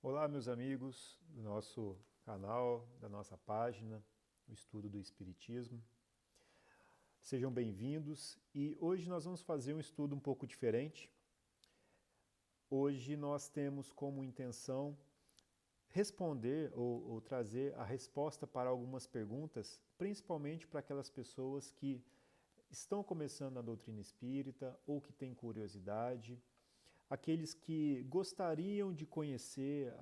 Olá, meus amigos do nosso canal, da nossa página, o Estudo do Espiritismo. Sejam bem-vindos e hoje nós vamos fazer um estudo um pouco diferente. Hoje nós temos como intenção responder ou trazer a resposta para algumas perguntas, principalmente para aquelas pessoas que estão começando na doutrina espírita ou que têm curiosidade, aqueles que gostariam de conhecer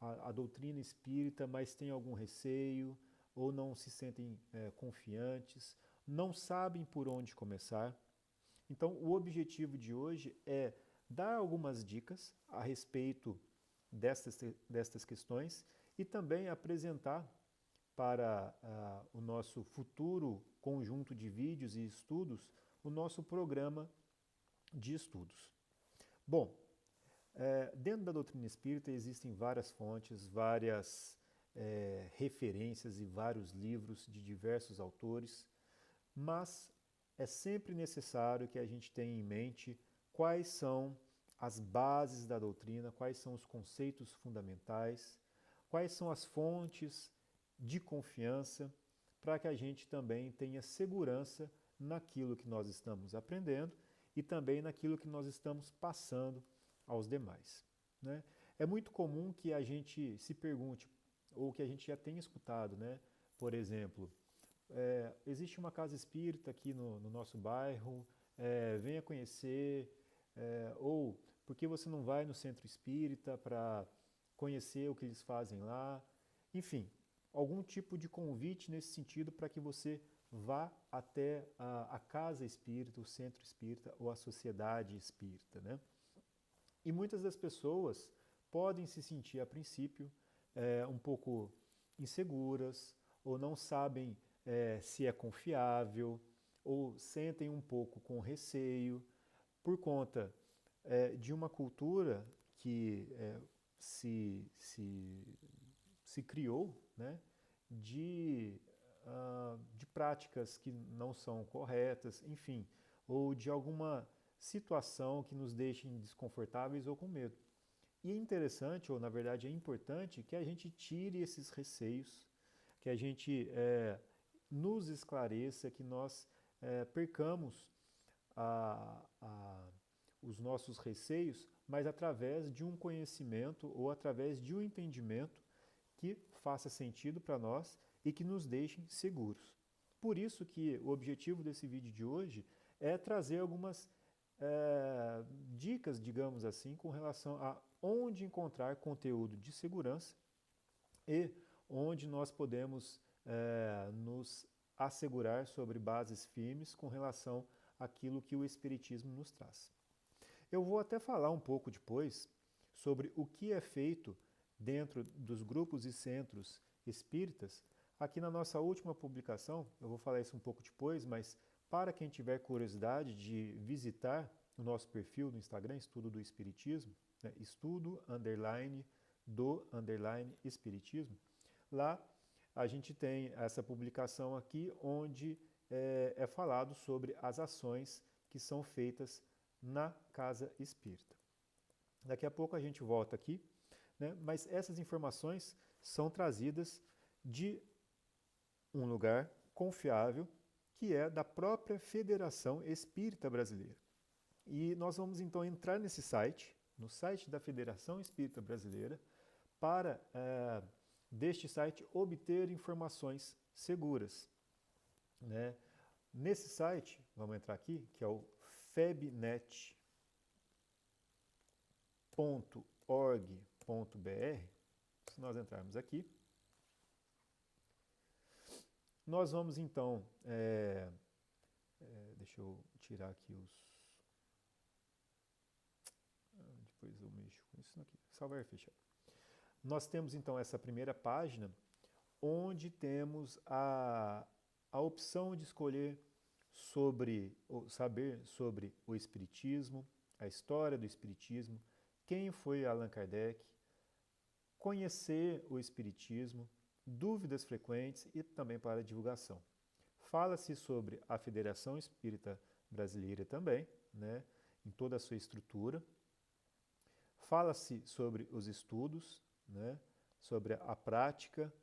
a doutrina espírita, mas têm algum receio ou não se sentem confiantes, não sabem por onde começar. Então, o objetivo de hoje é dar algumas dicas a respeito destas questões e também apresentar para o nosso futuro conjunto de vídeos e estudos o nosso programa de estudos. Bom, dentro da doutrina espírita existem várias fontes, várias referências e vários livros de diversos autores, mas é sempre necessário que a gente tenha em mente quais são as bases da doutrina, quais são os conceitos fundamentais, quais são as fontes de confiança, para que a gente também tenha segurança naquilo que nós estamos aprendendo e também naquilo que nós estamos passando aos demais. Né? É muito comum que a gente se pergunte, ou que a gente já tenha escutado, né? Por exemplo, existe uma casa espírita aqui no nosso bairro, venha conhecer, ou por que você não vai no centro espírita para conhecer o que eles fazem lá? Enfim, algum tipo de convite nesse sentido para que você vá até a casa espírita, o centro espírita ou a sociedade espírita. Né? E muitas das pessoas podem se sentir, a princípio, um pouco inseguras, ou não sabem se é confiável, ou sentem um pouco com receio, por conta de uma cultura que se criou, né, de práticas que não são corretas, enfim, ou de alguma situação que nos deixem desconfortáveis ou com medo. E é interessante, ou na verdade é importante, que a gente tire esses receios, que a gente nos esclareça, que nós percamos a, a, os nossos receios, mas através de um conhecimento ou através de um entendimento que faça sentido para nós e que nos deixem seguros. Por isso que o objetivo desse vídeo de hoje é trazer algumas dicas, digamos assim, com relação a onde encontrar conteúdo de segurança e onde nós podemos nos assegurar sobre bases firmes com relação àquilo que o Espiritismo nos traz. Eu vou até falar um pouco depois sobre o que é feito dentro dos grupos e centros espíritas. Aqui na nossa última publicação, eu vou falar isso um pouco depois, mas para quem tiver curiosidade de visitar o nosso perfil no Instagram, Estudo do Espiritismo, né, estudo underline do underline Espiritismo, lá a gente tem essa publicação aqui onde é falado sobre as ações que são feitas na casa espírita. Daqui a pouco a gente volta aqui, né? Mas essas informações são trazidas de um lugar confiável, que é da própria Federação Espírita Brasileira. E nós vamos então entrar nesse site, no site da Federação Espírita Brasileira, para deste site obter informações seguras. Né? Nesse site, vamos entrar aqui, que é o febnet.org.br. Se nós entrarmos aqui, nós vamos então, deixa eu tirar aqui os, depois eu mexo com isso aqui, salvar e fechar. Nós temos então essa primeira página, onde temos a opção de escolher sobre, ou saber sobre o Espiritismo, a história do Espiritismo, quem foi Allan Kardec, conhecer o Espiritismo, dúvidas frequentes e também para divulgação. Fala-se sobre a Federação Espírita Brasileira também, né, em toda a sua estrutura. fala-se sobre os estudos, né, sobre a prática,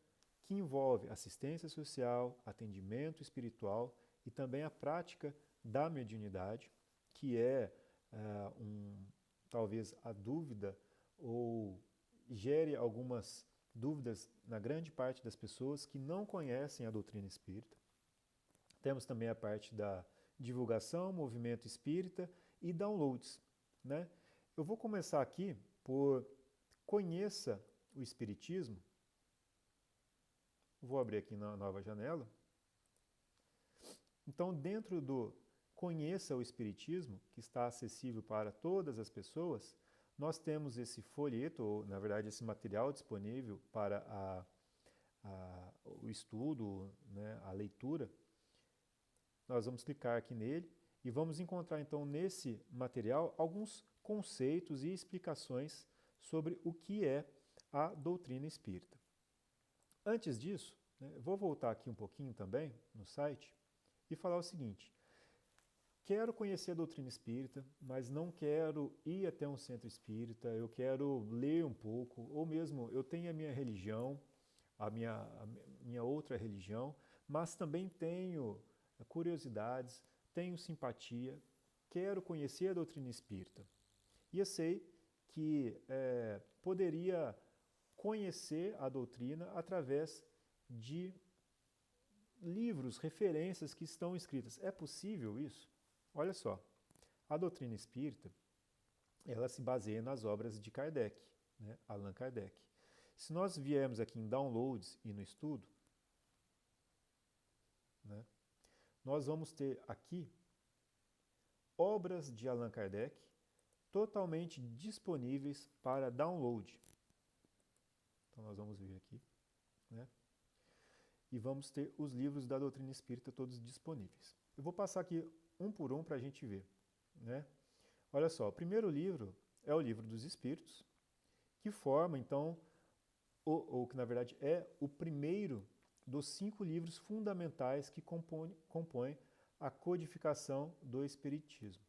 que envolve assistência social, atendimento espiritual e também a prática da mediunidade, que é talvez a dúvida ou gere algumas dúvidas na grande parte das pessoas que não conhecem a doutrina espírita. Temos também a parte da divulgação, movimento espírita e downloads, né? Eu vou começar aqui por conheça o espiritismo. Vou abrir aqui na nova janela. Então, dentro do Conheça o Espiritismo, que está acessível para todas as pessoas, nós temos esse folheto, ou na verdade esse material disponível para o estudo, né, a leitura. Nós vamos clicar aqui nele e vamos encontrar então nesse material alguns conceitos e explicações sobre o que é a doutrina espírita. Antes disso, né, vou voltar aqui um pouquinho também no site e falar o seguinte: quero conhecer a doutrina espírita, mas não quero ir até um centro espírita, eu quero ler um pouco, ou mesmo eu tenho a minha religião, a minha outra religião, mas também tenho curiosidades, tenho simpatia, quero conhecer a doutrina espírita. E eu sei que poderia conhecer a doutrina através de livros, referências que estão escritas. É possível isso? Olha só, a doutrina espírita, ela se baseia nas obras de Kardec, né? Allan Kardec. Se nós viermos aqui em downloads e no estudo, né, nós vamos ter aqui obras de Allan Kardec totalmente disponíveis para download. Então nós vamos vir aqui, né, e vamos ter os livros da doutrina espírita todos disponíveis. Eu vou passar aqui um por um para a gente ver, né? Olha só, o primeiro livro é o Livro dos Espíritos, que forma, então, ou que na verdade é o primeiro dos 5 livros fundamentais que compõem a codificação do Espiritismo.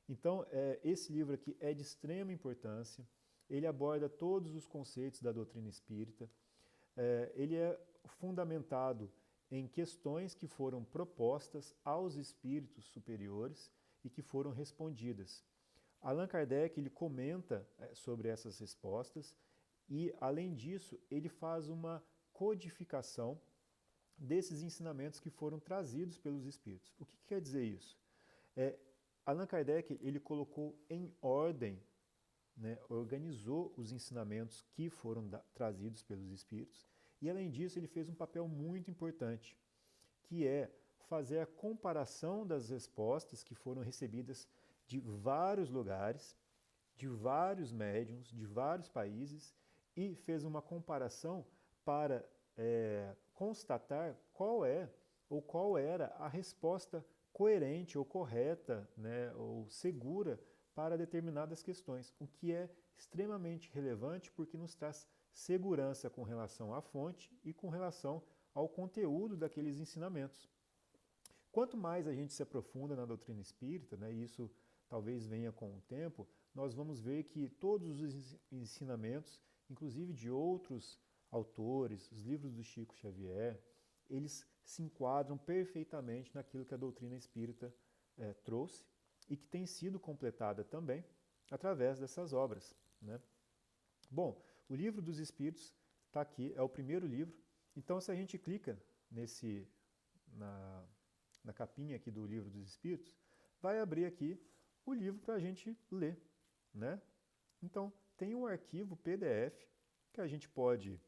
Então, esse livro aqui é de extrema importância, ele aborda todos os conceitos da doutrina espírita, ele é fundamentado em questões que foram propostas aos espíritos superiores e que foram respondidas. Allan Kardec ele comenta sobre essas respostas e, além disso, ele faz uma codificação desses ensinamentos que foram trazidos pelos espíritos. O que quer dizer isso? Allan Kardec ele colocou em ordem, né, organizou os ensinamentos que foram trazidos pelos espíritos e, além disso, ele fez um papel muito importante, que é fazer a comparação das respostas que foram recebidas de vários lugares, de vários médiuns, de vários países, e fez uma comparação para constatar qual era a resposta coerente ou correta, né, ou segura para determinadas questões, o que é extremamente relevante porque nos traz segurança com relação à fonte e com relação ao conteúdo daqueles ensinamentos. Quanto mais a gente se aprofunda na doutrina espírita, né, e isso talvez venha com o tempo, nós vamos ver que todos os ensinamentos, inclusive de outros autores, os livros do Chico Xavier, eles se enquadram perfeitamente naquilo que a doutrina espírita trouxe e que tem sido completada também através dessas obras, né? Bom, o Livro dos Espíritos está aqui, é o primeiro livro. Então, se a gente clica na capinha aqui do Livro dos Espíritos, vai abrir aqui o livro para a gente ler, né? Então, tem um arquivo PDF que a gente pode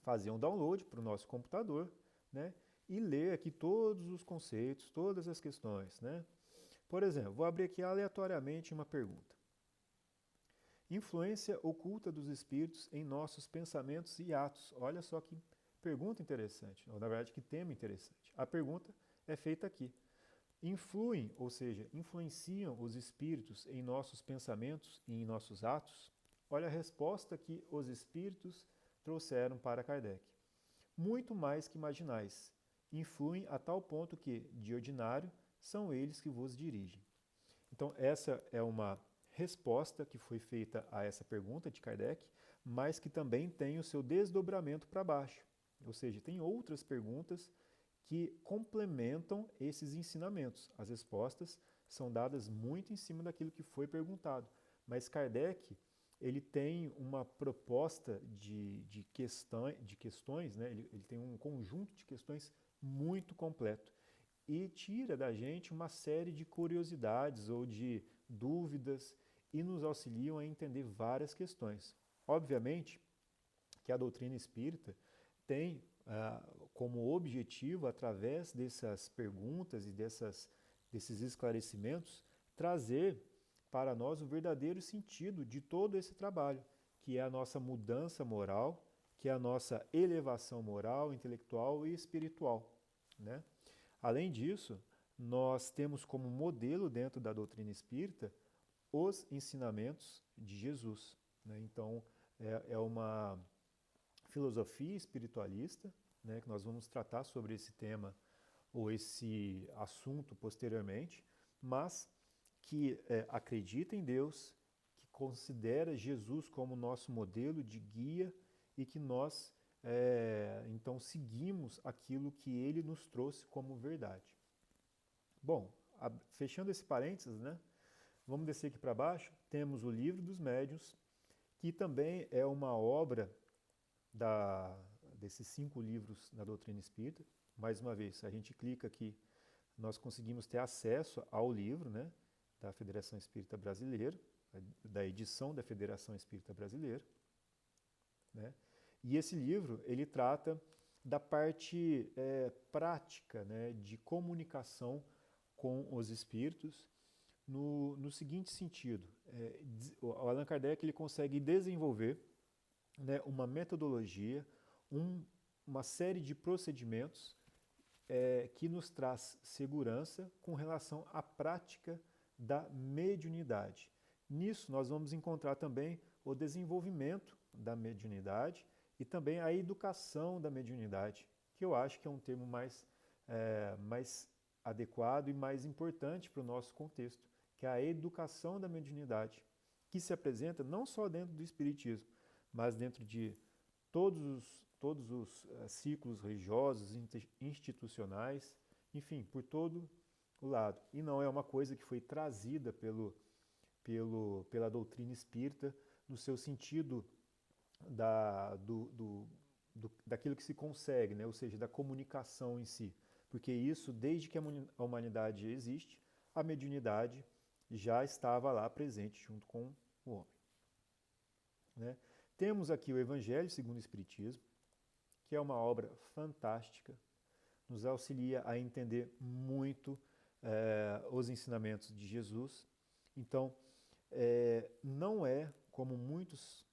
fazer um download para o nosso computador, né? E ler aqui todos os conceitos, todas as questões, né? Por exemplo, vou abrir aqui aleatoriamente uma pergunta. Influência oculta dos espíritos em nossos pensamentos e atos. Olha só que pergunta interessante, ou na verdade que tema interessante. A pergunta é feita aqui. Influem, ou seja, influenciam os espíritos em nossos pensamentos e em nossos atos? Olha a resposta que os espíritos trouxeram para Kardec. Muito mais que imaginais. Influem a tal ponto que, de ordinário, são eles que vos dirigem. Então, essa é uma resposta que foi feita a essa pergunta de Kardec, mas que também tem o seu desdobramento para baixo. Ou seja, tem outras perguntas que complementam esses ensinamentos. As respostas são dadas muito em cima daquilo que foi perguntado. Mas Kardec, ele tem uma proposta de questões, né? Ele tem um conjunto de questões muito completo e tira da gente uma série de curiosidades ou de dúvidas e nos auxiliam a entender várias questões. Obviamente que a doutrina espírita tem como objetivo, através dessas perguntas e desses esclarecimentos, trazer para nós o verdadeiro sentido de todo esse trabalho, que é a nossa mudança moral, que é a nossa elevação moral, intelectual e espiritual, né? Além disso, nós temos como modelo dentro da doutrina espírita os ensinamentos de Jesus, né? Então, é uma filosofia espiritualista, né, que nós vamos tratar sobre esse tema ou esse assunto posteriormente, mas que acredita em Deus, que considera Jesus como nosso modelo de guia e que nós, então, seguimos aquilo que ele nos trouxe como verdade. Bom, fechando esse parênteses, né, vamos descer aqui para baixo, temos o Livro dos Médiuns, que também é uma obra desses 5 livros da doutrina espírita. Mais uma vez, se a gente clica aqui, nós conseguimos ter acesso ao livro, né, da Federação Espírita Brasileira, da edição da Federação Espírita Brasileira, né? E esse livro, ele trata da parte prática, né, de comunicação com os espíritos, no seguinte sentido. O Allan Kardec ele consegue desenvolver, né, uma metodologia, uma série de procedimentos que nos traz segurança com relação à prática da mediunidade. Nisso nós vamos encontrar também o desenvolvimento da mediunidade e também a educação da mediunidade, que eu acho que é um termo mais adequado e mais importante para o nosso contexto, que é a educação da mediunidade, que se apresenta não só dentro do Espiritismo, mas dentro de todos os ciclos religiosos, institucionais, enfim, por todo o lado. E não é uma coisa que foi trazida pela doutrina espírita no seu sentido daquilo que se consegue, né? Ou seja, da comunicação em si. Porque isso, desde que a humanidade existe, a mediunidade já estava lá presente junto com o homem, né? Temos aqui o Evangelho segundo o Espiritismo, que é uma obra fantástica, nos auxilia a entender muito os ensinamentos de Jesus. Então, não é como muitos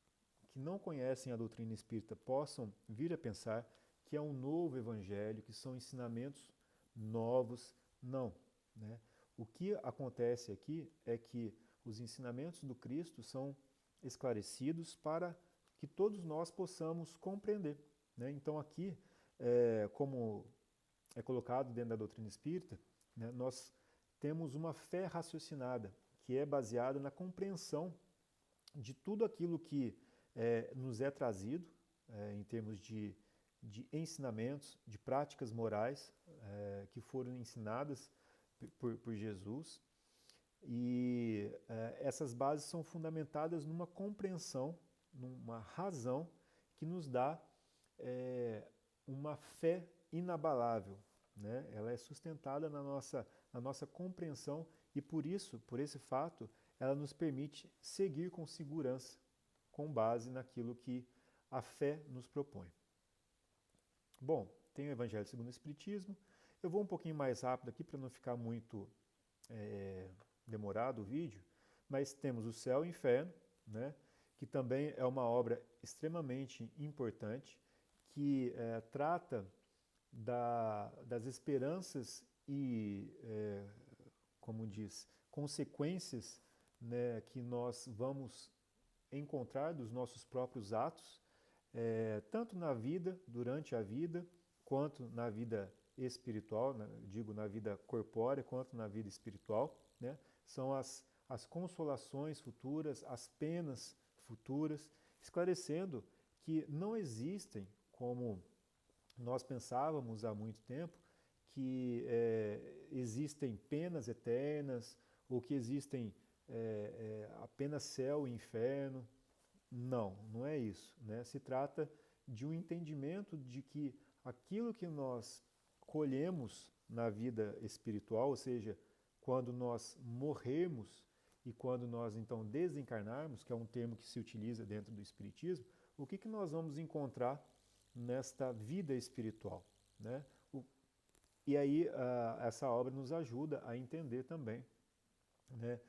que não conhecem a doutrina espírita possam vir a pensar que é um novo Evangelho, que são ensinamentos novos. Não, né? O que acontece aqui é que os ensinamentos do Cristo são esclarecidos para que todos nós possamos compreender, né? Então aqui, como é colocado dentro da doutrina espírita, né, nós temos uma fé raciocinada, que é baseada na compreensão de tudo aquilo que nos é trazido, em termos de ensinamentos, de práticas morais que foram ensinadas por Jesus. E essas bases são fundamentadas numa compreensão, numa razão que nos dá uma fé inabalável, né? Ela é sustentada na nossa compreensão e por isso, por esse fato, ela nos permite seguir com segurança, com base naquilo que a fé nos propõe. Bom, tem o Evangelho segundo o Espiritismo. Eu vou um pouquinho mais rápido aqui para não ficar muito demorado o vídeo, mas temos o Céu e o Inferno, né, que também é uma obra extremamente importante, que trata das esperanças e, como diz, consequências, né, que nós vamos encontrar dos nossos próprios atos, tanto na vida, durante a vida, quanto na vida espiritual, digo na vida corpórea, quanto na vida espiritual, né? São as as consolações futuras, as penas futuras, esclarecendo que não existem, como nós pensávamos há muito tempo, que existem penas eternas ou que existem apenas céu e inferno. Não, não é isso, né? Se trata de um entendimento de que aquilo que nós colhemos na vida espiritual, ou seja, quando nós morrermos e quando nós então desencarnarmos, que é um termo que se utiliza dentro do Espiritismo, o que nós vamos encontrar nesta vida espiritual, né? E aí essa obra nos ajuda a entender também, né,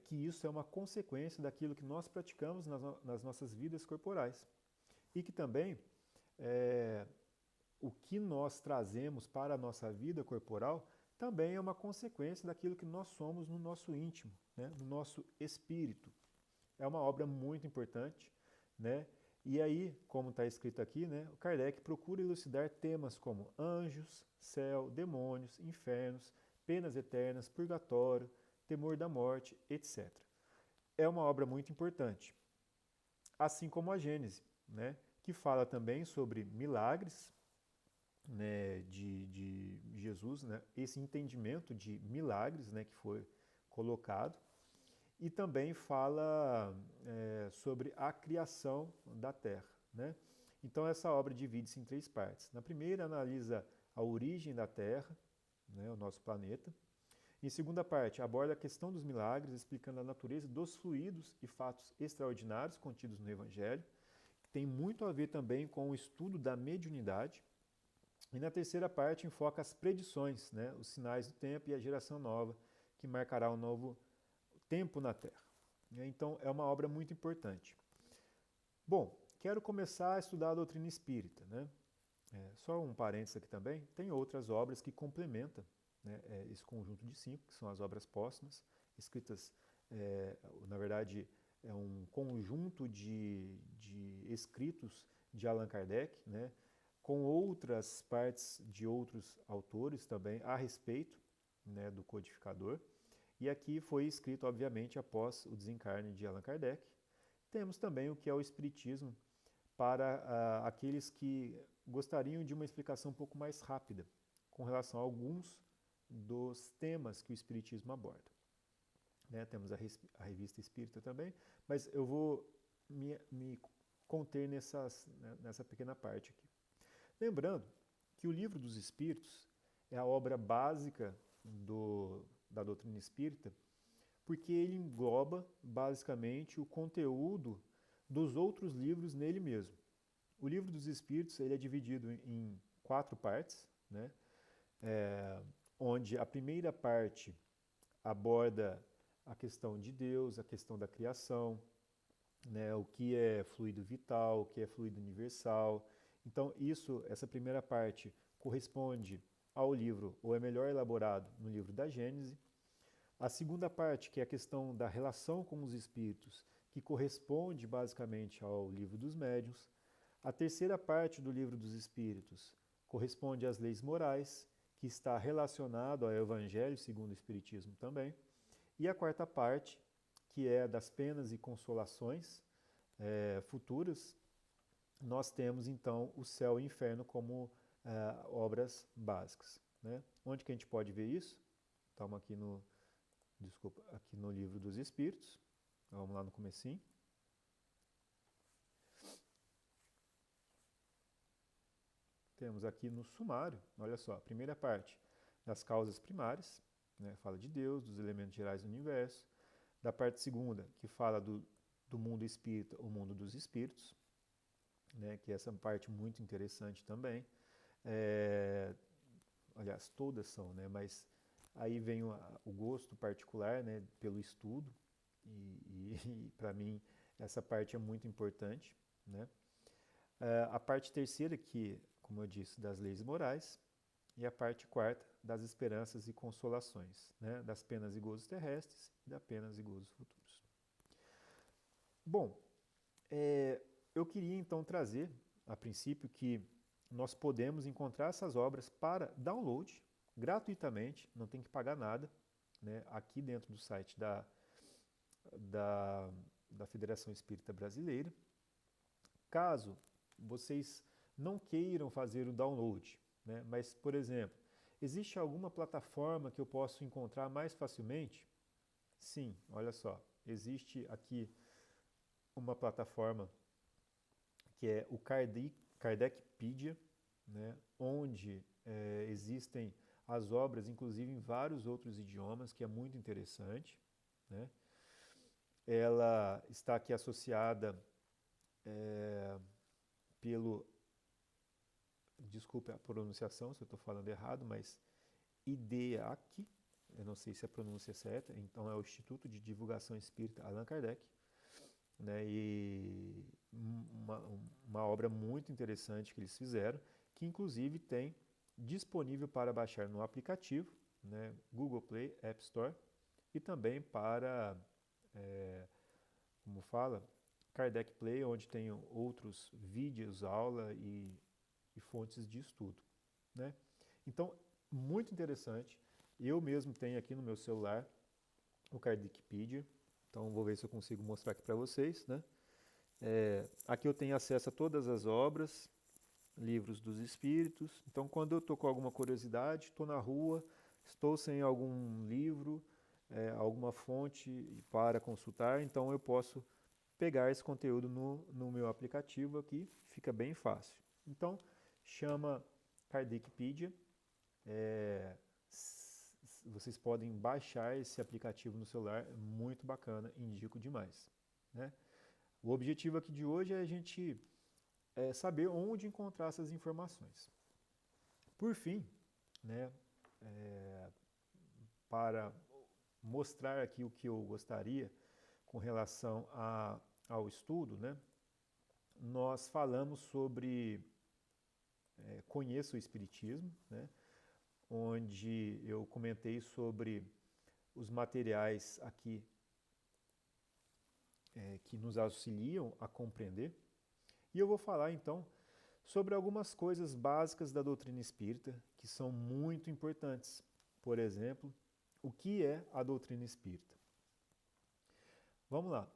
que isso é uma consequência daquilo que nós praticamos nas nossas vidas corporais. E que também o que nós trazemos para a nossa vida corporal também é uma consequência daquilo que nós somos no nosso íntimo, né, no nosso espírito. É uma obra muito importante, né? E aí, como está escrito aqui, né, o Kardec procura elucidar temas como anjos, céu, demônios, infernos, penas eternas, purgatório, temor da morte, etc. É uma obra muito importante. Assim como a Gênese, né, que fala também sobre milagres, né, de Jesus, né, esse entendimento de milagres, né, que foi colocado, e também fala sobre a criação da Terra, né? Então essa obra divide-se em 3 partes. Na primeira analisa a origem da Terra, né, o nosso planeta. Em segunda parte, aborda a questão dos milagres, explicando a natureza dos fluidos e fatos extraordinários contidos no Evangelho, que tem muito a ver também com o estudo da mediunidade. E na terceira parte, enfoca as predições, né, os sinais do tempo e a geração nova, que marcará um novo tempo na Terra. Então, é uma obra muito importante. Bom, quero começar a estudar a doutrina espírita, né? Só um parênteses aqui também, tem outras obras que complementam, né, esse conjunto de 5, que são as obras póstumas, escritas, na verdade, é um conjunto de escritos de Allan Kardec, né, com outras partes de outros autores também a respeito, né, do codificador. E aqui foi escrito, obviamente, após o desencarne de Allan Kardec. Temos também o que é o Espiritismo para aqueles que gostariam de uma explicação um pouco mais rápida com relação a alguns dos temas que o Espiritismo aborda. Né? Temos a Revista Espírita também, mas eu vou me conter nessa pequena parte aqui. Lembrando que o Livro dos Espíritos é a obra básica da doutrina espírita, porque ele engloba basicamente o conteúdo dos outros livros nele mesmo. O Livro dos Espíritos ele é dividido em 4 partes, né? Onde a primeira parte aborda a questão de Deus, a questão da criação, né? O que é fluido vital, o que é fluido universal. Então, essa primeira parte corresponde ao livro, ou é melhor elaborado no livro da Gênese. A segunda parte, que é a questão da relação com os espíritos, que corresponde basicamente ao livro dos médiuns. A terceira parte do livro dos espíritos corresponde às leis morais, que está relacionado ao Evangelho segundo o Espiritismo também. E a quarta parte, que é das penas e consolações futuras, nós temos então o céu e o inferno como obras básicas. Né? Onde que a gente pode ver isso? Estamos aqui aqui no Livro dos Espíritos. Vamos lá no comecinho. Temos aqui no sumário, olha só, a primeira parte das causas primárias, né, fala de Deus, dos elementos gerais do universo. Da parte segunda, que fala do mundo espírita, o mundo dos espíritos, né, que é essa parte muito interessante também. Aliás, todas são, né, mas aí vem o gosto particular, né, pelo estudo, e para mim essa parte é muito importante. Né? A parte terceira, que, como eu disse, das leis morais, e a parte quarta, das esperanças e consolações, né? Das penas e gozos terrestres e das penas e gozos futuros. Bom, eu queria então trazer, a princípio, que nós podemos encontrar essas obras para download gratuitamente, não tem que pagar nada, né? Aqui dentro do site da da, da Federação Espírita Brasileira. Caso vocês não queiram fazer o download, né, mas, por exemplo, existe alguma plataforma que eu posso encontrar mais facilmente? Sim, olha só, existe aqui uma plataforma que é o Kardecpedia, né, onde existem as obras, inclusive em vários outros idiomas, que é muito interessante, né? Ela está aqui associada pelo, desculpe a pronunciação se eu estou falando errado, mas IDEAC, eu não sei se a pronúncia é certa, então é o Instituto de Divulgação Espírita Allan Kardec, né, e uma obra muito interessante que eles fizeram, que inclusive tem disponível para baixar no aplicativo, né, Google Play, App Store, e também para, como fala, Kardec Play, onde tem outros vídeos, aula e fontes de estudo, né? Então, muito interessante. Eu mesmo tenho aqui no meu celular o Kardecpedia, então vou ver se eu consigo mostrar aqui para vocês, né? Aqui eu tenho acesso a todas as obras, livros dos espíritos. Então, quando eu estou com alguma curiosidade, estou na rua, estou sem algum livro, alguma fonte para consultar, então eu posso pegar esse conteúdo no meu aplicativo aqui, fica bem fácil. Então, chama Kardecpedia. Vocês podem baixar esse aplicativo no celular, é muito bacana, indico demais, né? O objetivo aqui de hoje é a gente saber onde encontrar essas informações. Por fim, né, para mostrar aqui o que eu gostaria com relação ao estudo, né, nós falamos sobre Conheça o Espiritismo, né, onde eu comentei sobre os materiais aqui que nos auxiliam a compreender. E eu vou falar então sobre algumas coisas básicas da doutrina espírita que são muito importantes. Por exemplo, o que é a doutrina espírita? Vamos lá.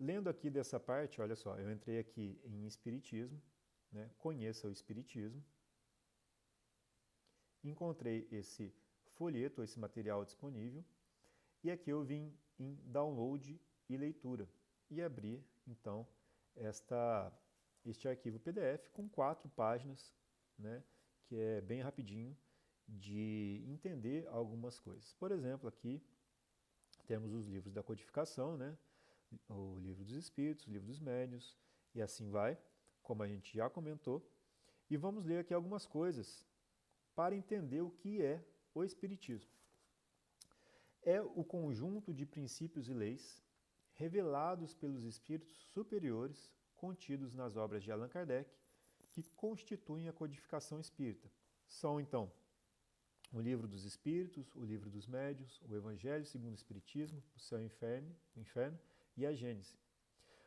Lendo aqui dessa parte, olha só, eu entrei aqui em Espiritismo, né? Conheça o Espiritismo. Encontrei esse folheto, esse material disponível, e aqui eu vim em download e leitura e abri então este arquivo PDF com 4 páginas, né, que é bem rapidinho de entender algumas coisas. Por exemplo, aqui temos os livros da codificação, né, o livro dos espíritos, o livro dos médiuns, e assim vai, como a gente já comentou. E vamos ler aqui algumas coisas para entender o que é o Espiritismo. É o conjunto de princípios e leis revelados pelos espíritos superiores contidos nas obras de Allan Kardec que constituem a codificação espírita. São, então, o Livro dos Espíritos, o Livro dos Médiuns, o Evangelho segundo o Espiritismo, o Céu e o Inferno e a Gênese.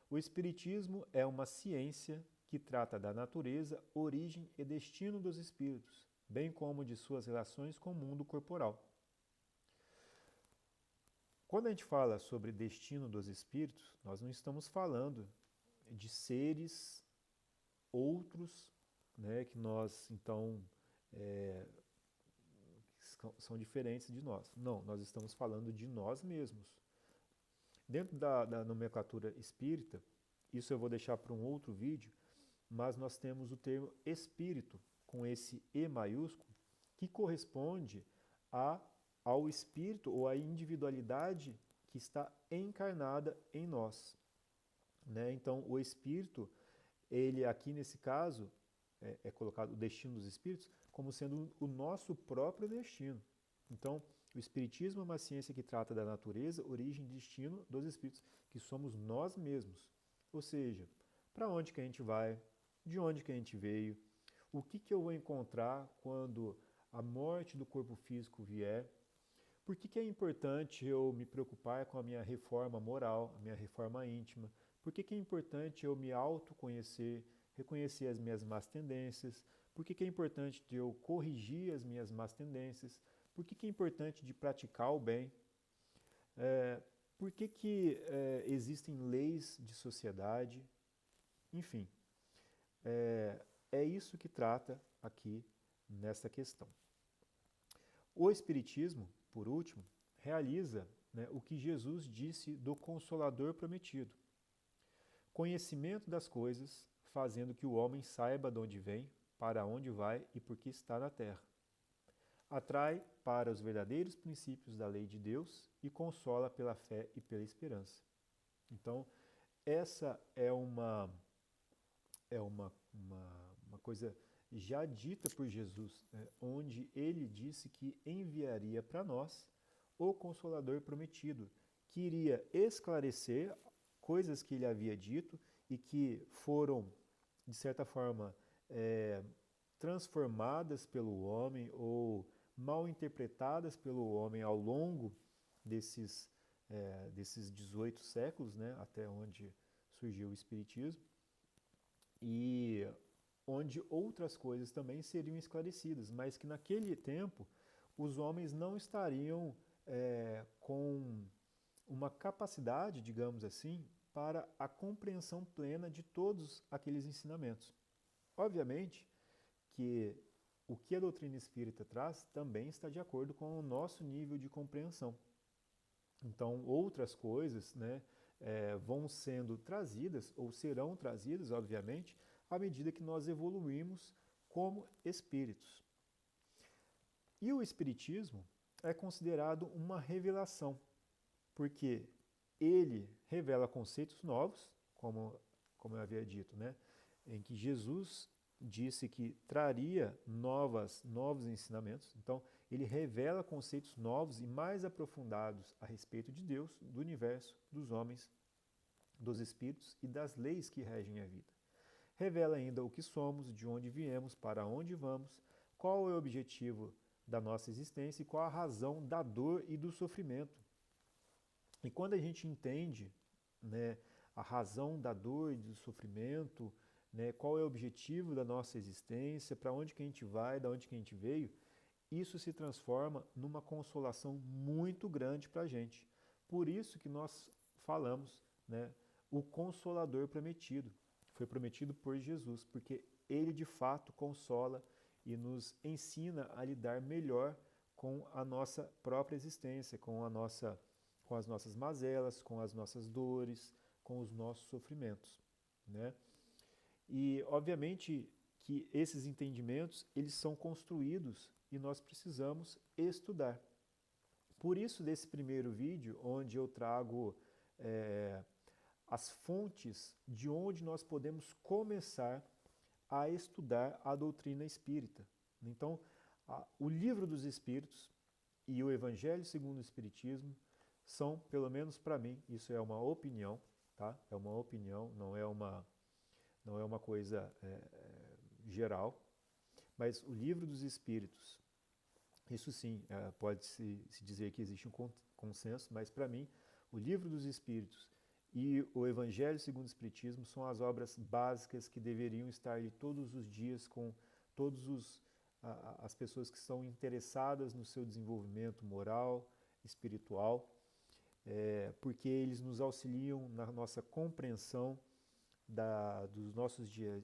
O Espiritismo é uma ciência que trata da natureza, origem e destino dos espíritos, bem como de suas relações com o mundo corporal. Quando a gente fala sobre destino dos espíritos, nós não estamos falando de seres outros, né, que nós, então, são diferentes de nós. Não, nós estamos falando de nós mesmos. Dentro da nomenclatura espírita, isso eu vou deixar para um outro vídeo, mas nós temos o termo espírito, com esse E maiúsculo, que corresponde ao espírito ou à individualidade que está encarnada em nós, né? Então, o espírito, ele aqui nesse caso, é colocado o destino dos espíritos como sendo o nosso próprio destino. Então, o espiritismo é uma ciência que trata da natureza, origem e destino dos espíritos, que somos nós mesmos. Ou seja, para onde que a gente vai, de onde que a gente veio, o que eu vou encontrar quando a morte do corpo físico vier. Por que é importante eu me preocupar com a minha reforma moral, a minha reforma íntima? Por que é importante eu me autoconhecer, reconhecer as minhas más tendências? Por que é importante eu corrigir as minhas más tendências? Por que é importante de praticar o bem? por que existem leis de sociedade, enfim, é isso que trata aqui nesta questão. O Espiritismo, por último, realiza, né, o que Jesus disse do Consolador prometido. Conhecimento das coisas, fazendo que o homem saiba de onde vem, para onde vai e por que está na terra. Atrai para os verdadeiros princípios da lei de Deus e consola pela fé e pela esperança. Então, essa é uma coisa já dita por Jesus, né, onde ele disse que enviaria para nós o Consolador prometido, que iria esclarecer coisas que ele havia dito e que foram, de certa forma, transformadas pelo homem ou mal interpretadas pelo homem ao longo desses 18 séculos, né, até onde surgiu o Espiritismo, e onde outras coisas também seriam esclarecidas, mas que naquele tempo os homens não estariam com uma capacidade, digamos assim, para a compreensão plena de todos aqueles ensinamentos. Obviamente que o que a doutrina espírita traz também está de acordo com o nosso nível de compreensão. Então, outras coisas, né, vão sendo trazidas, ou serão trazidas, obviamente, à medida que nós evoluímos como espíritos. E o Espiritismo é considerado uma revelação, porque ele revela conceitos novos, como eu havia dito, né, em que Jesus disse que traria novos ensinamentos. Então, ele revela conceitos novos e mais aprofundados a respeito de Deus, do universo, dos homens, dos espíritos e das leis que regem a vida. Revela ainda o que somos, de onde viemos, para onde vamos, qual é o objetivo da nossa existência e qual a razão da dor e do sofrimento. E quando a gente entende, né, a razão da dor e do sofrimento, né, qual é o objetivo da nossa existência, para onde que a gente vai, de onde que a gente veio, isso se transforma numa consolação muito grande para a gente. Por isso que nós falamos, né, o Consolador prometido. Foi prometido por Jesus, porque ele de fato consola e nos ensina a lidar melhor com a nossa própria existência, com as nossas mazelas, com as nossas dores, com os nossos sofrimentos, né? E, obviamente, que esses entendimentos, eles são construídos e nós precisamos estudar. Por isso, desse primeiro vídeo, onde eu trago as fontes de onde nós podemos começar a estudar a doutrina espírita. Então, o Livro dos Espíritos e o Evangelho segundo o Espiritismo são, pelo menos para mim, isso é uma opinião, tá? É uma opinião, não é uma coisa geral, mas o Livro dos Espíritos, isso sim, pode-se dizer que existe um consenso, mas para mim, o Livro dos Espíritos e o Evangelho segundo o Espiritismo são as obras básicas que deveriam estar ali todos os dias com todas as pessoas que são interessadas no seu desenvolvimento moral, espiritual, porque eles nos auxiliam na nossa compreensão do nosso dia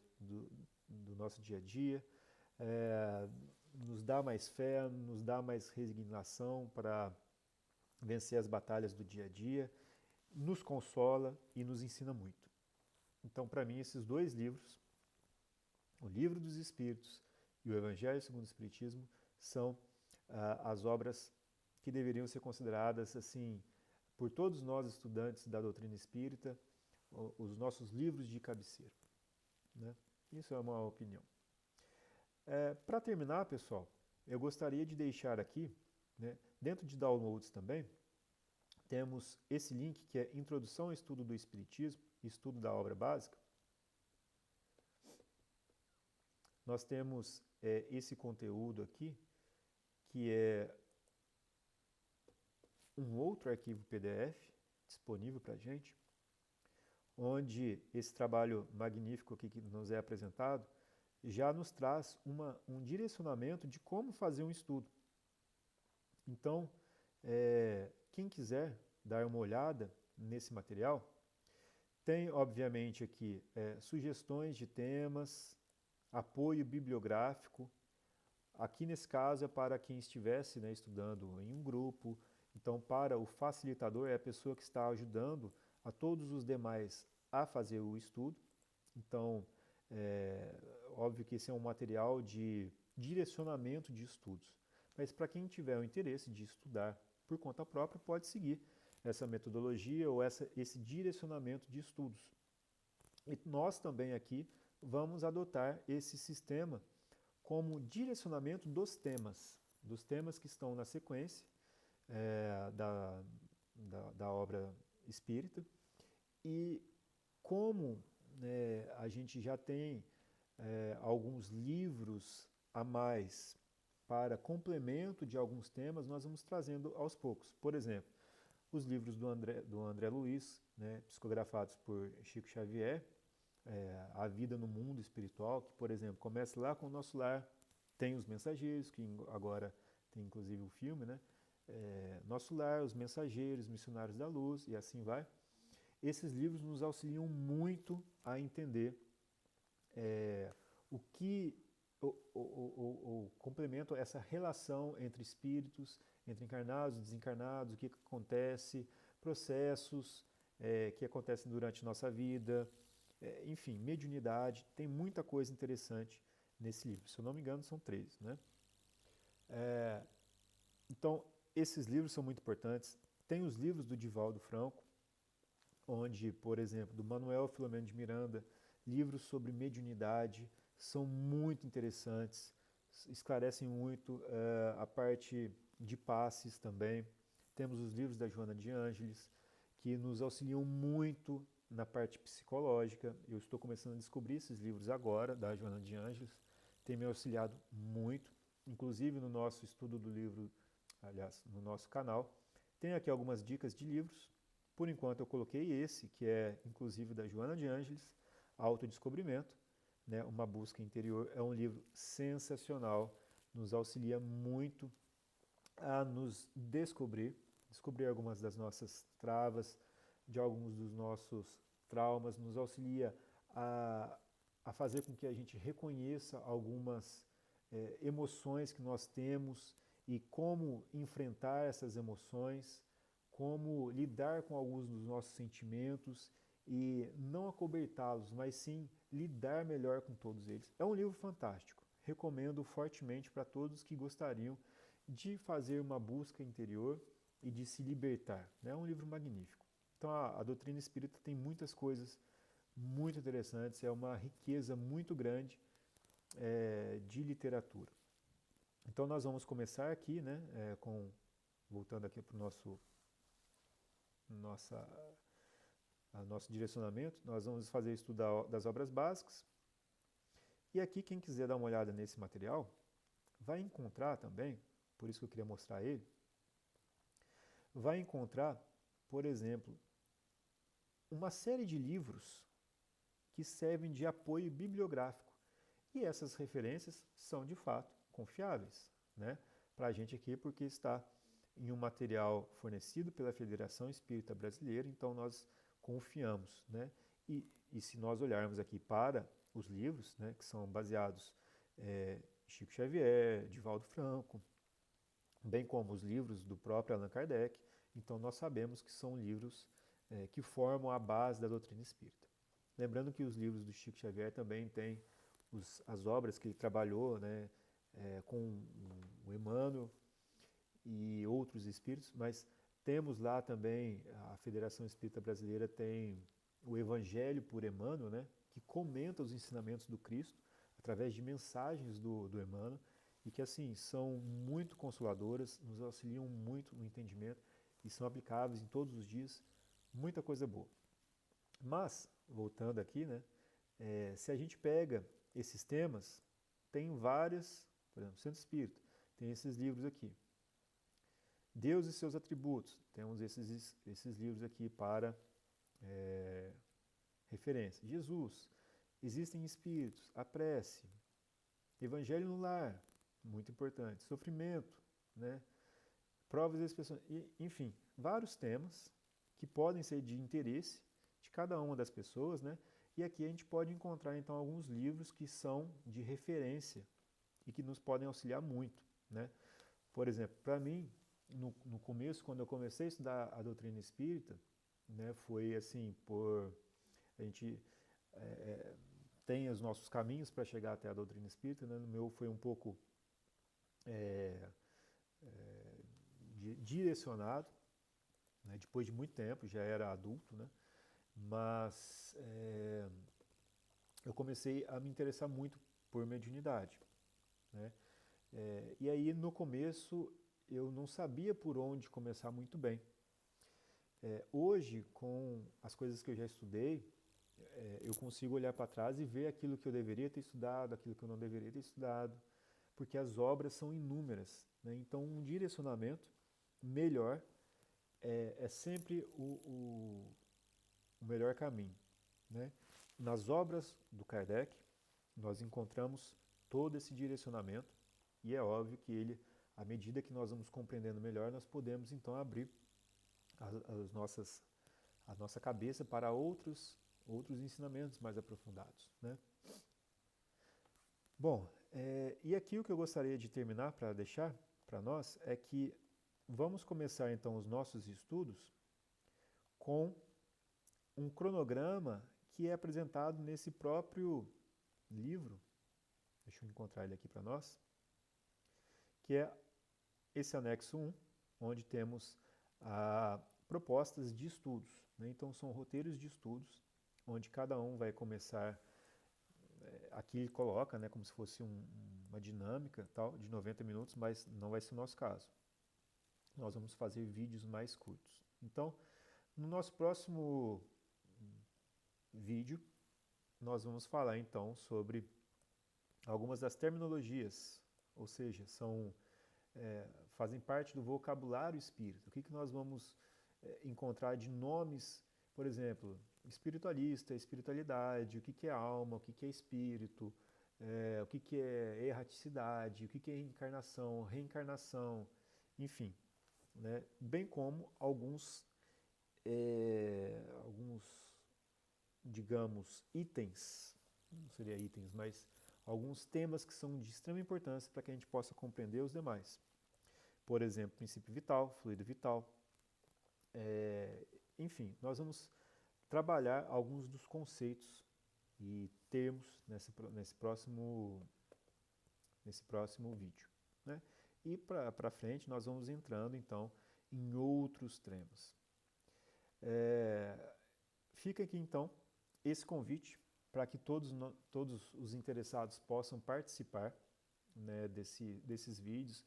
a dia, nos dá mais fé, nos dá mais resignação para vencer as batalhas do dia a dia, nos consola e nos ensina muito. Então, para mim, esses dois livros, o Livro dos Espíritos e o Evangelho segundo o Espiritismo, são as obras que deveriam ser consideradas, assim, por todos nós estudantes da doutrina espírita, os nossos livros de cabeceira, né? Isso é uma opinião. Para terminar, pessoal, eu gostaria de deixar aqui, né, dentro de downloads também, temos esse link que é Introdução ao Estudo do Espiritismo, Estudo da Obra Básica. Nós temos esse conteúdo aqui, que é um outro arquivo PDF disponível para a gente, onde esse trabalho magnífico aqui que nos é apresentado já nos traz um direcionamento de como fazer um estudo. Então, quem quiser, dar uma olhada nesse material, tem, obviamente, aqui sugestões de temas, apoio bibliográfico. Aqui, nesse caso, é para quem estivesse, né, estudando em um grupo. Então, para o facilitador, é a pessoa que está ajudando a todos os demais a fazer o estudo. Então, óbvio que esse é um material de direcionamento de estudos. Mas para quem tiver o interesse de estudar por conta própria, pode seguir essa metodologia ou esse direcionamento de estudos. E nós também aqui vamos adotar esse sistema como direcionamento dos temas que estão na sequência da obra espírita. E como a gente já tem alguns livros a mais para complemento de alguns temas, nós vamos trazendo aos poucos. Por exemplo, os livros do André Luiz, né, psicografados por Chico Xavier, A Vida no Mundo Espiritual, que, por exemplo, começa lá com o Nosso Lar, tem os Mensageiros, que agora tem inclusive o filme, né? Nosso Lar, os Mensageiros, Missionários da Luz, e assim vai. Esses livros nos auxiliam muito a entender o que o complemento, essa relação entre espíritos, entre encarnados e desencarnados, o que acontece, processos que acontecem durante nossa vida, enfim, mediunidade, tem muita coisa interessante nesse livro. Se eu não me engano, são 3, né? Então, esses livros são muito importantes. Tem os livros do Divaldo Franco, onde, por exemplo, do Manuel Filomeno de Miranda, livros sobre mediunidade, são muito interessantes, esclarecem muito a parte de passes também. Temos os livros da Joana de Ângeles, que nos auxiliam muito na parte psicológica. Eu estou começando a descobrir esses livros agora, da Joana de Ângeles, tem me auxiliado muito, inclusive no nosso estudo do livro, aliás, no nosso canal. Tem aqui algumas dicas de livros. Por enquanto eu coloquei esse, que é inclusive da Joana de Ângeles, Autodescobrimento, né, uma busca interior. É um livro sensacional, nos auxilia muito a nos descobrir algumas das nossas travas, de alguns dos nossos traumas, nos auxilia a fazer com que a gente reconheça algumas emoções que nós temos e como enfrentar essas emoções, como lidar com alguns dos nossos sentimentos e não acobertá-los, mas sim lidar melhor com todos eles. É um livro fantástico, recomendo fortemente para todos que gostariam de fazer uma busca interior e de se libertar. É um livro magnífico. Então a doutrina espírita tem muitas coisas muito interessantes, é uma riqueza muito grande de literatura. Então nós vamos começar aqui, né, voltando aqui para o nosso direcionamento, nós vamos fazer estudo das obras básicas. E aqui, quem quiser dar uma olhada nesse material, vai encontrar também, por isso que eu queria mostrar ele, vai encontrar, por exemplo, uma série de livros que servem de apoio bibliográfico. E essas referências são, de fato, confiáveis, né, para a gente aqui, porque está em um material fornecido pela Federação Espírita Brasileira, então nós confiamos, né? E se nós olharmos aqui para os livros, né, que são baseados em Chico Xavier, Divaldo Franco, bem como os livros do próprio Allan Kardec, então nós sabemos que são livros que formam a base da doutrina espírita. Lembrando que os livros do Chico Xavier também têm as obras que ele trabalhou, né, com o Emmanuel e outros espíritos, mas temos lá também, a Federação Espírita Brasileira tem o Evangelho por Emmanuel, né, que comenta os ensinamentos do Cristo através de mensagens do Emmanuel e que assim são muito consoladoras, nos auxiliam muito no entendimento e são aplicáveis em todos os dias, muita coisa boa. Mas, voltando aqui, né, se a gente pega esses temas, tem várias, por exemplo, Centro Espírita, tem esses livros aqui. Deus e seus atributos, temos esses livros aqui para referência. Jesus, existem espíritos, a prece, Evangelho no lar, muito importante, sofrimento, né? Provas e expressões, enfim, vários temas que podem ser de interesse de cada uma das pessoas, né? E aqui a gente pode encontrar então alguns livros que são de referência e que nos podem auxiliar muito, né? Por exemplo, para mim, no começo, quando eu comecei a estudar a doutrina espírita, né, foi assim, a gente tem os nossos caminhos para chegar até a doutrina espírita, né? No meu foi um pouco é, direcionado, né? Depois de muito tempo, já era adulto, né? Mas eu comecei a me interessar muito por mediunidade, né? E aí no começo eu não sabia por onde começar muito bem. Hoje, com as coisas que eu já estudei, eu consigo olhar para trás e ver aquilo que eu deveria ter estudado, aquilo que eu não deveria ter estudado, porque as obras são inúmeras, né? Então, um direcionamento melhor é sempre o melhor caminho, né? Nas obras do Kardec, nós encontramos todo esse direcionamento e é óbvio que ele, à medida que nós vamos compreendendo melhor, nós podemos então abrir a nossa cabeça para outros ensinamentos mais aprofundados, né? Bom, e aqui o que eu gostaria de terminar para deixar para nós é que vamos começar então os nossos estudos com um cronograma que é apresentado nesse próprio livro, deixa eu encontrar ele aqui para nós, que é esse anexo 1, onde temos propostas de estudos, né? Então são roteiros de estudos, onde cada um vai começar, aqui ele coloca, né, como se fosse uma dinâmica tal, de 90 minutos, mas não vai ser o nosso caso. Nós vamos fazer vídeos mais curtos. Então, no nosso próximo vídeo, nós vamos falar então sobre algumas das terminologias, ou seja, fazem parte do vocabulário espírita. O que nós vamos encontrar de nomes, por exemplo, espiritualista, espiritualidade, o que é alma, o que é espírito, o que é erraticidade, o que é encarnação, reencarnação, enfim, né? Bem como alguns, digamos, itens, não seria itens, mas alguns temas que são de extrema importância para que a gente possa compreender os demais. Por exemplo, princípio vital, fluido vital. Enfim, nós vamos trabalhar alguns dos conceitos e termos nesse próximo vídeo, né? E para frente nós vamos entrando então em outros temas. Fica aqui então esse convite para que todos os interessados possam participar, né, desses vídeos.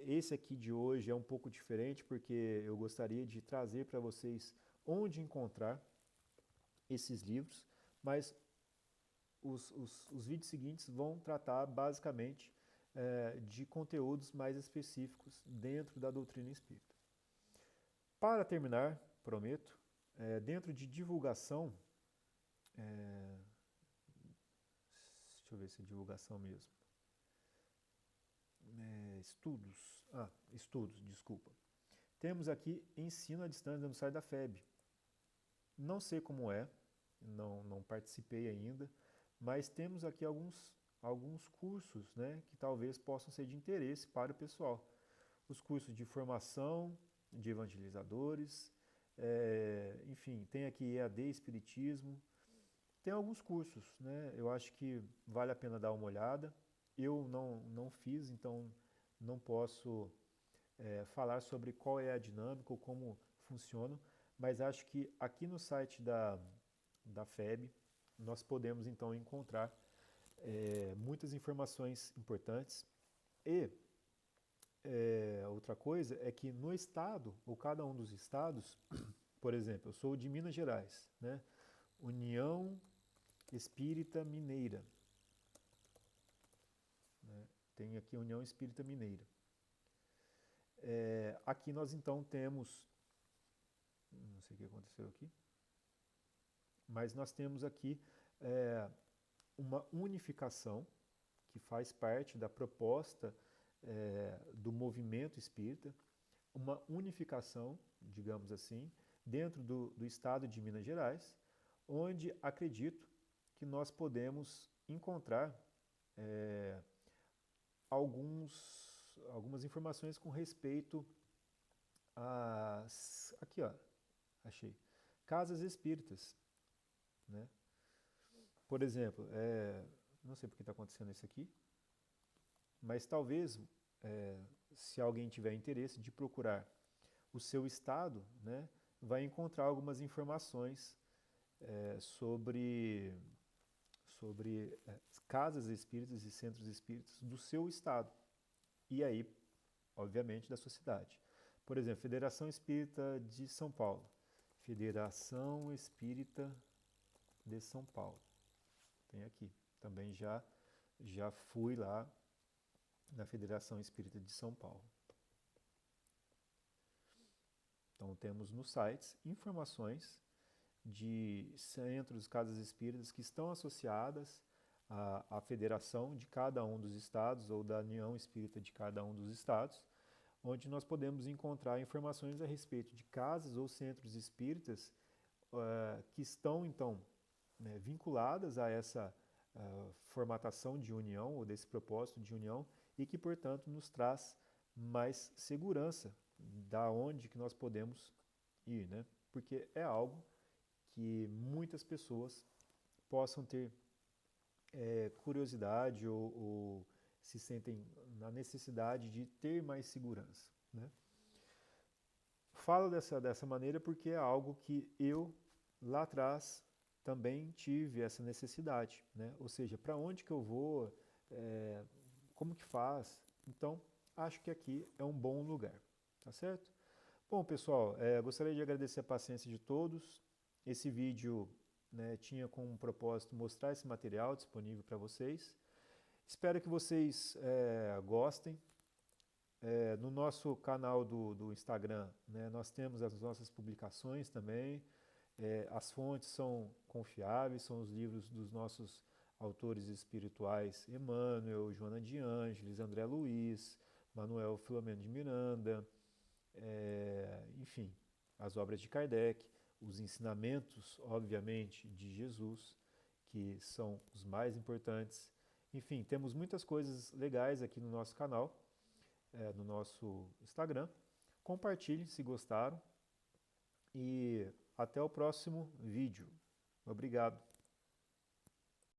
Esse aqui de hoje é um pouco diferente porque eu gostaria de trazer para vocês onde encontrar esses livros, mas os vídeos seguintes vão tratar basicamente de conteúdos mais específicos dentro da doutrina espírita. Para terminar, prometo, dentro de divulgação, deixa eu ver se é divulgação mesmo, estudos, desculpa. Temos aqui ensino à distância no site da FEB. Não sei como é, não participei ainda, mas temos aqui alguns cursos, né, que talvez possam ser de interesse para o pessoal. Os cursos de formação de evangelizadores, enfim, tem aqui EAD Espiritismo, tem alguns cursos, né, eu acho que vale a pena dar uma olhada. Eu não fiz, então não posso falar sobre qual é a dinâmica ou como funciona, mas acho que aqui no site da FEB nós podemos então encontrar muitas informações importantes. E outra coisa é que no estado, ou cada um dos estados, por exemplo, eu sou de Minas Gerais, né? União Espírita Mineira, né? Tem aqui a União Espírita Mineira. Aqui nós então temos, não sei o que aconteceu aqui, mas nós temos aqui uma unificação que faz parte da proposta do movimento espírita, uma unificação, digamos assim, dentro do estado de Minas Gerais, onde acredito que nós podemos encontrar algumas informações com respeito às... Aqui, ó, achei. Casas espíritas, né? Por exemplo, não sei por que está acontecendo isso aqui, mas talvez, se alguém tiver interesse de procurar o seu estado, né, vai encontrar algumas informações sobre casas espíritas e centros espíritas do seu estado. E aí, obviamente, da sua cidade. Por exemplo, Federação Espírita de São Paulo. Federação Espírita de São Paulo. Tem aqui. Também já fui lá na Federação Espírita de São Paulo. Então, temos nos sites informações de centros, casas espíritas que estão associadas à federação de cada um dos estados ou da União Espírita de cada um dos estados, onde nós podemos encontrar informações a respeito de casas ou centros espíritas que estão, então, né, vinculadas a essa formatação de união ou desse propósito de união e que, portanto, nos traz mais segurança da onde que nós podemos ir, né? Porque é algo que muitas pessoas possam ter curiosidade ou se sentem na necessidade de ter mais segurança, né? Falo dessa maneira porque é algo que eu, lá atrás, também tive essa necessidade, né? Ou seja, para onde que eu vou, como que faz? Então, acho que aqui é um bom lugar, tá certo? Bom, pessoal, gostaria de agradecer a paciência de todos. Esse vídeo, né, tinha como propósito mostrar esse material disponível para vocês. Espero que vocês gostem. No nosso canal do Instagram, né, nós temos as nossas publicações também. As fontes são confiáveis, são os livros dos nossos autores espirituais, Emmanuel, Joana de Ângeles, André Luiz, Manuel Filomeno de Miranda, enfim, as obras de Kardec, os ensinamentos, obviamente, de Jesus, que são os mais importantes. Enfim, temos muitas coisas legais aqui no nosso canal, no nosso Instagram. Compartilhe se gostaram e até o próximo vídeo. Obrigado.